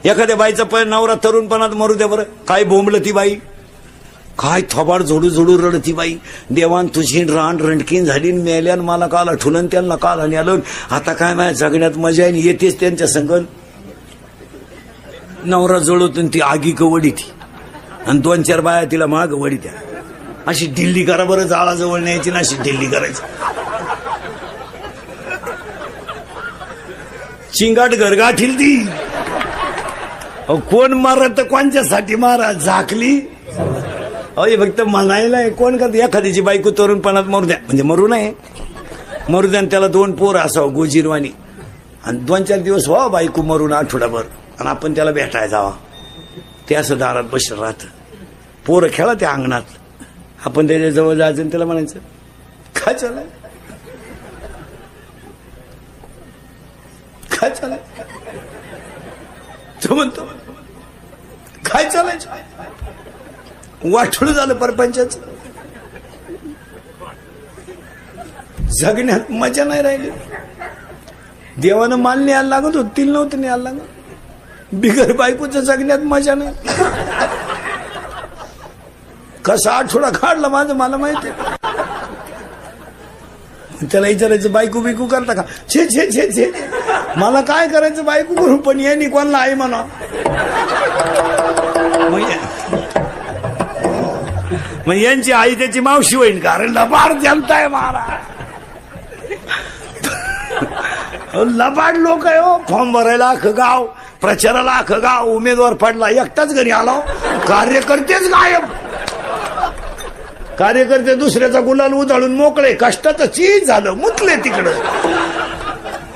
एखाद्या बाईचा नवरा तरुणपणात मरू द्या बरं, काय बोंबलं ती बाई, काय थोबाड जोडू जोडू रडती बाई. देवान तुझी रान रणकीन झाली, मेल्यान मला काल आठवलं, त्यांना काल आणि आलं. आता काय माझ्या जगण्यात मजा आहे, येतेच त्यांच्या संग. नवरा जोडवतून ती आगी कवडी ती, आणि 2-4 बाया तिला माग वडी त्या. अशी ढिल्ली करा बरं, जाळाजवळ न्यायची ना, अशी ढिल्ली करायची. चिंगाट गरगाठील ती. कोण मारत तर कोणच्यासाठी मारा, झाकली अरे फक्त म्हणायला कोण करत. एखाद्याची बायको तरुणपणात मरू द्या, म्हणजे मरू नये, मरू द्या, त्याला 2 पोर असावं गोजीरवाणी, आणि 2-4 दिवस व्हा बायको मरून आठवडाभर, आणि आपण त्याला भेटायला जावा. ते असं दारात बसलं राहतं. पोरं खेळा त्या अंगणात, आपण त्याच्या जवळ जायचं आणि त्याला म्हणायचं काय चालय, काय चालय. तो म्हणतो काय चालायचं, वाटोळ झालं परपंचाचं. जगण्यात मजा नाही राहिली. देवानं माल न्यायला लागत होत, तिला नव्हतं न्यायला लागत. बिगर बायकोचं जगण्यात मजा नाही. कसा आठवडा काढला माझं मला माहिती. त्याला विचारायचं बायको बिकू करता का, छे छे छे छे, मला काय करायचं बायको करून, पण यांनी कोणाला आई म्हणा. मग यांची आई त्याची मावशी होईल, कारण लबाड जमताय महाराज. लबाड लोक आहे हो. फॉर्म भरायला अख्खं गाव, प्रचाराला अख्खं गाव, उमेदवार पडला एकटाच घरी आला, कार्यकर्तेच गायब. कार्यकर्ते दुसऱ्याचा गुलाल उधळून मोकळे, कष्टाचं चीज झालं, मुतले तिकडं.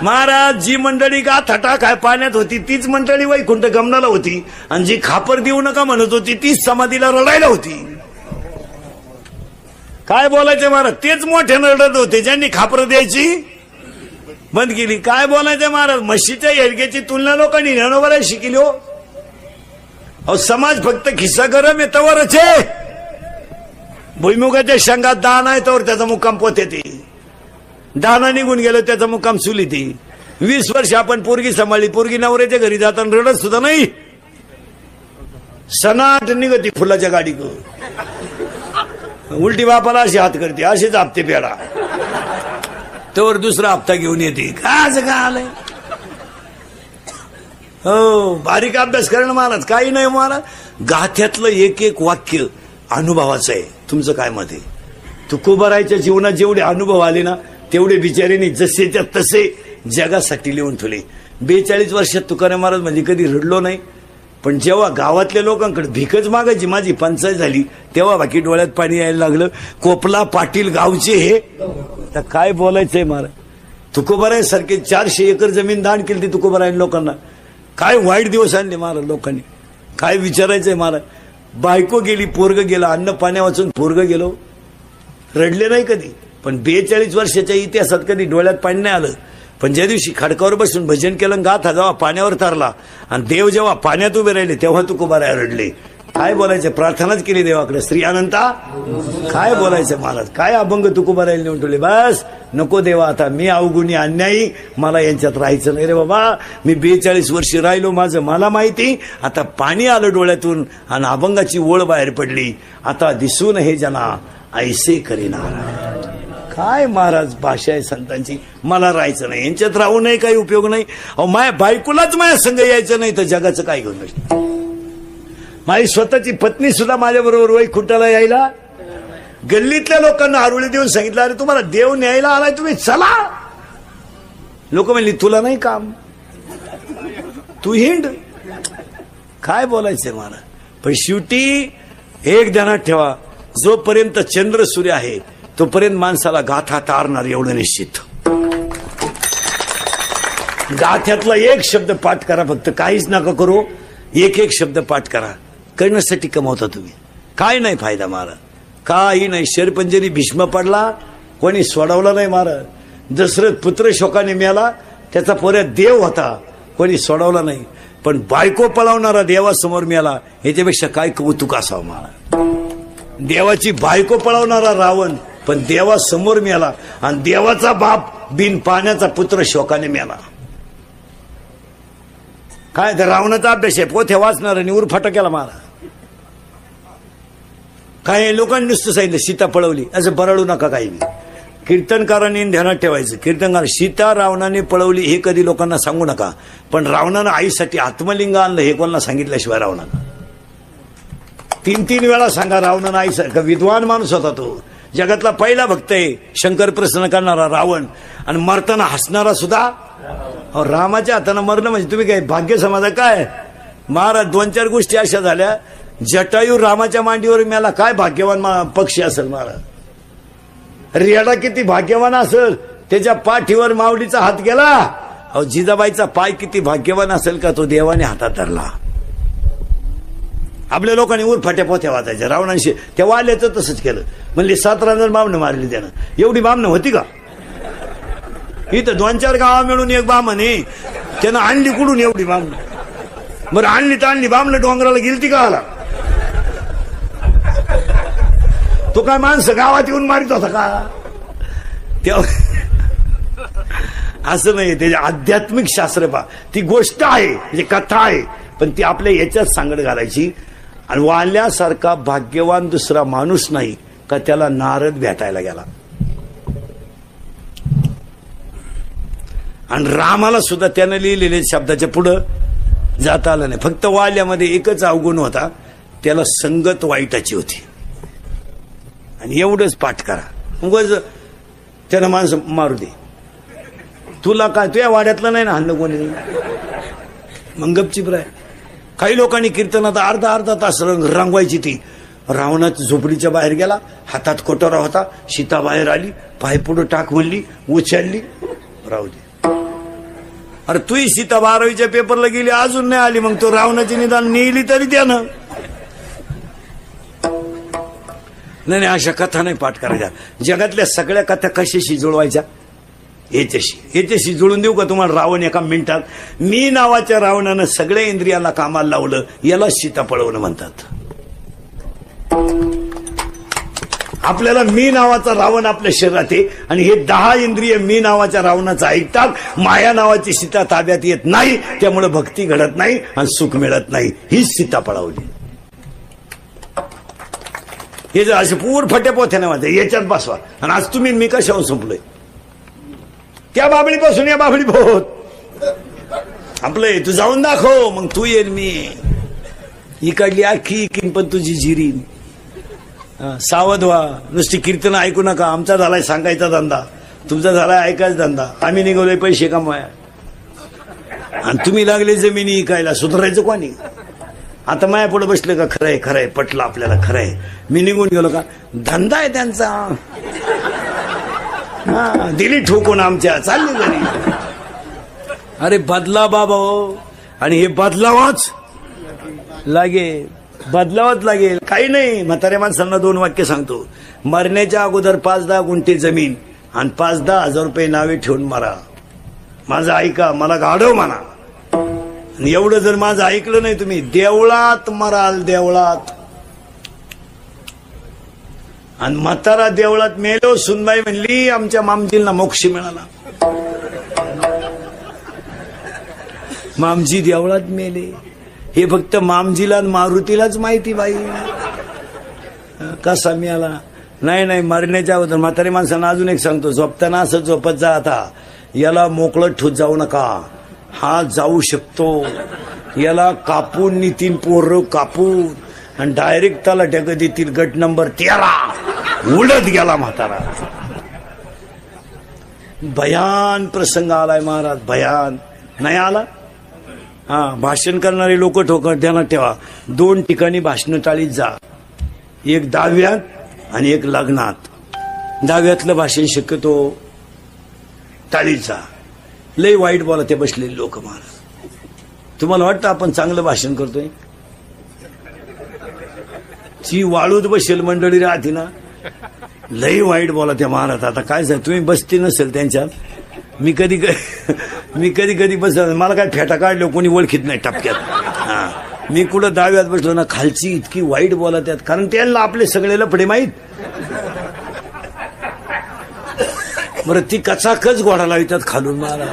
महाराज जी मंडळी गाथाटा काय पाण्यात होती तीच मंडळी वैकुंठ गमनाला होती, आणि जी खापर देऊ नका म्हणत होती तीच समाधीला रडायला होती. काय बोलायचं महाराज, तेच मोठ्यानं रडत होते ज्यांनी खापर द्यायची बंद केली. काय बोलायचं महाराज, म्हशीच्या येडग्याची तुलना लोकांनी ज्ञानोबाला शिकली हो. अहो समाज फक्त खिस्सा गरम आहे तवरच आहे. भुईमुगाच्या शेंगात दाना आहे तवर त्याचा मुक्काम पोत येते, दाना निघून गेलो त्याचा मुक्काम चुली ती. 20 वर्ष आपण पोरगी सांभाळली, पोरगी नवऱ्याच्या घरी जाताना रडत सुद्धा नाही, सनाट निघती फुलाच्या गाडी उलटी बापाला अशी हात करते, असेच हप्ते पेडा, तवर दुसरा हप्ता घेऊन येते. काय का आलंय हो, बारीक अभ्यास करणं महाराज, काही नाही महाराज. गाथ्यातलं एक एक वाक्य अनुभवाचं आहे. तुमचं काय मत आहे? तुकोबारायच्या जीवनात जेवढे अनुभव आले ना, तेवढे बिचाऱ्यांनी जसेच्या तसे जगासाठी लिहून ठेवले. 42 वर्षात तुकाराम महाराज म्हणजे कधी रडलो नाही, पण जेव्हा गावातल्या लोकांकडे भिकच मागायची माझी पंचायत झाली, तेव्हा बाकी डोळ्यात पाणी यायला लागलं. कोपला पाटील गावचे हे, तर काय बोलायचंय महाराज. तुकोबाराय सारखे 400 एकर जमीन दान केली ती तुकोबाराय लोकांना. काय वाईट दिवस आणले महाराज लोकांनी, काय विचारायचंय महाराज. बायको गेली, पोरग गेला, अन्न पाण्या वाचून पोरग गेलो, रडले नाही कधी. पण 42 वर्षाच्या इतिहासात कधी डोळ्यात पाणी नाही आलं. पण ज्या दिवशी खडकावर बसून भजन केलं, गाथा जेव्हा पाण्यावर तरला आणि देव जेव्हा पाण्यात उभे राहिले, तेव्हा तुकोबाराय रडले. काय बोलायचं, प्रार्थनाच केली देवाकडे, श्री अनंता. काय बोलायचं महाराज, काय अभंग तुकोबारायला नेऊन ठेवले. बस नको देवा, आता मी अवगुणी अन्यायी, मला यांच्यात राहायचं नाही रे बाबा. मी 42 वर्ष राहिलो, माझं मला माहिती. आता पाणी आलं डोळ्यातून आणि अभंगाची ओळ बाहेर पडली. आता दिसून हे जना ऐसे करीना. काय महाराज भाषा आहे संतांची. मला राहायचं नाही, यांच्यात राहू नये, काही उपयोग नाही. अहो माया बायकोलाच माझ्या संग यायचं नाही तर जगाचं काय घेऊन बसलं. माझी स्वतःची पत्नी सुद्धा माझ्या बरोबर वैकुंठाला यायला, गल्लीतल्या लोकांना आरुळी देऊन सांगितलं, अरे तुम्हाला देव न्यायला आलाय, तुम्ही चला. लोक म्हणली तुला नाही काम, तू हिंड. काय बोलायचंय मला. पण शेवटी एक ध्यानात ठेवा, जोपर्यंत चंद्र सूर्य आहे तोपर्यंत माणसाला गाथा तारणार एवढं निश्चित. गाथ्यातला एक शब्द पाठ करा फक्त, काहीच नका करू. एक एक शब्द पाठ करा. करण्यासाठी कमवता तुम्ही, काय नाही फायदा महाराज, काही नाही. शेरपंजरी भीष्म पडला, कोणी सोडवला नाही महाराज. दशरथ पुत्र शोकाने मेला, त्याचा पोऱ्या देव होता, कोणी सोडवला नाही. पण बायको पळवणारा देवासमोर मेला, याच्यापेक्षा काय कौतुक असावं महाराज. देवाची बायको पळवणारा रावण, पण देवासमोर मेला. आणि देवाचा बाप बिन पाण्याचा पुत्र शोकाने मेला. काय तर रावणाचा अभ्यास आहे, पोथ्या वाचणार आणि उरफाटा केला मारा. काय लोकांनी नुसतं सांगितलं सीता पळवली, असं बरळू नका काही. कीर्तनकारांनी ध्यानात ठेवायचं, कीर्तनकार सीता रावणाने पळवली हे कधी लोकांना सांगू नका. पण रावणानं आईसाठी आत्मलिंग आणलं हे कोणाला सांगितल्याशिवाय रावणानं 3-3 वेळा सांगा. रावणानं आईसारखं विद्वान माणूस होता तो, जगातला पहिला भक्त आहे. शंकर प्रसन्न करणारा रावण आणि मरताना हसणारा सुद्धा रामाच्या हातानं मरणं म्हणजे तुम्ही काय भाग्य समाजा काय. महाराज 2-4 गोष्टी अशा झाल्या. जटायू रामाच्या मांडीवर मेला, काय भाग्यवान पक्षी असेल महाराज. रेडा किती भाग्यवान असेल, त्याच्या पाठीवर माऊलीचा हात गेला. अहो जिजाबाईचा पाय किती भाग्यवान असेल का तो देवाने हातात धरला. आपल्या लोकांनी उरफाट्या पोथ्या वाचायच्या. रावणांशी त्या वाल्याचं तसंच केलं. म्हणले 17 बामणं मारली त्यानं. एवढी बामणं होती का इथं? 2-4 गावा मिळून एक बामण आहे, त्यानं आणली कुठून एवढी बामणं? बरं आणली तर आणली, बामणं डोंगराला गेलती का आला? तो काय माणसं गावात येऊन मारित होता का? असं नाही. त्याचे आध्यात्मिक शास्त्र पा, ती गोष्ट आहे म्हणजे कथा आहे, पण ती आपल्या याच्यात सांगड घालायची. आणि वाल्यासारखा भाग्यवान दुसरा माणूस नाही का त्याला नारद भेटायला गेला. आणि रामाला सुद्धा त्यानं लिहिलेले शब्दाच्या पुढं जाता आलं नाही. फक्त वाल्यामध्ये एकच अवगुण होता, त्याला संगत वाईटाची होती. आणि एवढंच पाठ करा, उगाच त्यानं माणसं मारू दे. तुला काय तुझ्या वाड्यातलं नाही ना हल्लं कोणी, मग गपचिप राय. काही लोकांनी कीर्तनात अर्धा तास रंगवायची. ती रावणात झोपडीच्या बाहेर गेला, हातात कोटोरा होता, सीता बाहेर आली, पाय पुढं टाक म्हणली, उचलली, राहू दे. अरे तुही सीता 12वीच्या पेपरला गेली, अजून नाही आली, मग तो रावणाची निदान नेली तरी त्यानं. नाही अशा कथा नाही पाठ करायच्या. जगातल्या सगळ्या कथा कशाशी जुळवायच्या? याच्याशी जुळून देऊ का तुम्हाला? रावण एका मिनिटात, मी नावाच्या रावणानं सगळ्या इंद्रियाला कामाला लावलं, याला सीता पळवणं म्हणतात. आपल्याला मी नावाचा रावण आपल्या शरीरात आहे आणि हे 10 इंद्रिय मी नावाच्या रावणाचं ऐकतात. माया नावाची सीता ताब्यात येत नाही, त्यामुळे भक्ती घडत नाही आणि सुख मिळत नाही. हीच सीता पळवली. हे जर असे पूर फट्या पोथ्याने वाचा, याच्यात बसवा. आणि आज तुम्ही मी कशावर संपलोय? त्या बाबळीपासून या बाबळी पोहोत आपलं तू जाऊन दाखव, मग तू येईल. मी इकडली आखी इकीन पण तुझी जिरीन. सावध व्हा. नुसती कीर्तन ऐकू नका. आमचा झालाय सांगायचा धंदा, तुमचा झालाय ऐकायचा धंदा. आम्ही निघालोय पैसे कमवाया आणि तुम्ही लागले जमिनी इकायला. सुधारायचं कोणी? आता माया पुढे बसले का? खरंय पटलं आपल्याला, खरंय. मी निघून गेलो का? धंदा आहे त्यांचा. दिली ठोकून आमच्या, चालली घरी. अरे बदला बाबा हो, आणि हे बदलावाच लागेल. काही नाही. म्हाताऱ्या माणसांना 2 वाक्य सांगतो. मरण्याच्या अगोदर 5-10 गुंठे जमीन आणि 5-10 हजार रुपये नावे ठेवून मारा. माझं ऐका, मला गाढव म्हणा. एवढं जर माझं ऐकलं नाही तुम्ही, देवळात मराल, देवळात. आणि म्हातारा देवळात मेलो. सुनबाई म्हणली आमच्या मामजींना मोक्ष मिळाला. मामजी देवळात मेले हे फक्त मामजीला आणि मारुतीलाच माहिती. बाई कसा मिळाला? नाही मरण्याच्या अगोदर म्हातारी माणसांना अजून एक सांगतो, झोपताना असं झोपत जा. आता याला मोकळं ठोत जाऊ नका. हा जाऊ शकतो. याला कापून नितीन पोर कापून आणि डायरेक्ट त्याला ढग देतील. गट नंबर 13 उडत गेला म्हातारा. भयान प्रसंग आलाय महाराज, भयान. नाही आला? भाषण करणारे लोक ठोकर ध्यानात ठेवा. 2 ठिकाणी भाषण टाळीत जा. एक 10व्यात आणि एक लग्नात. 10व्यातलं भाषण शक्यतो टाळीत जा. लय वाईट बोला ते बसलेले लोक महाराज. तुम्हाला वाटतं आपण चांगलं भाषण करतोय? ची वाळूत बसेल मंडळी राहते ना, लय वाईट बोला त्या महाराज. आता काय सांग, तुम्ही बसती नसेल त्यांच्यात. मी कधी बस, मला काय फेटा काढलो कोणी ओळखीत नाही टपक्यात. मी कुठं 10व्यात बसलो ना, खालची इतकी वाईट बोला त्यात, कारण त्यांना आपले सगळे लफडे माहीत. बरं ती कचाकच घोडा लावितात खालून महाराज.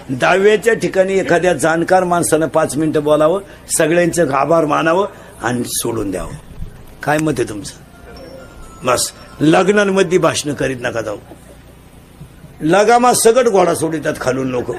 दहाव्याच्या ठिकाणी एखाद्या जाणकार माणसानं 5 मिनिटं बोलावं, सगळ्यांचं आभार मानावं आणि सोडून द्यावं. काय मत आहे तुमचं? बस लग्नांमध्ये भाषण करीत नका जाऊ. लगामा सगट घोडा सोडितात खालून लोक.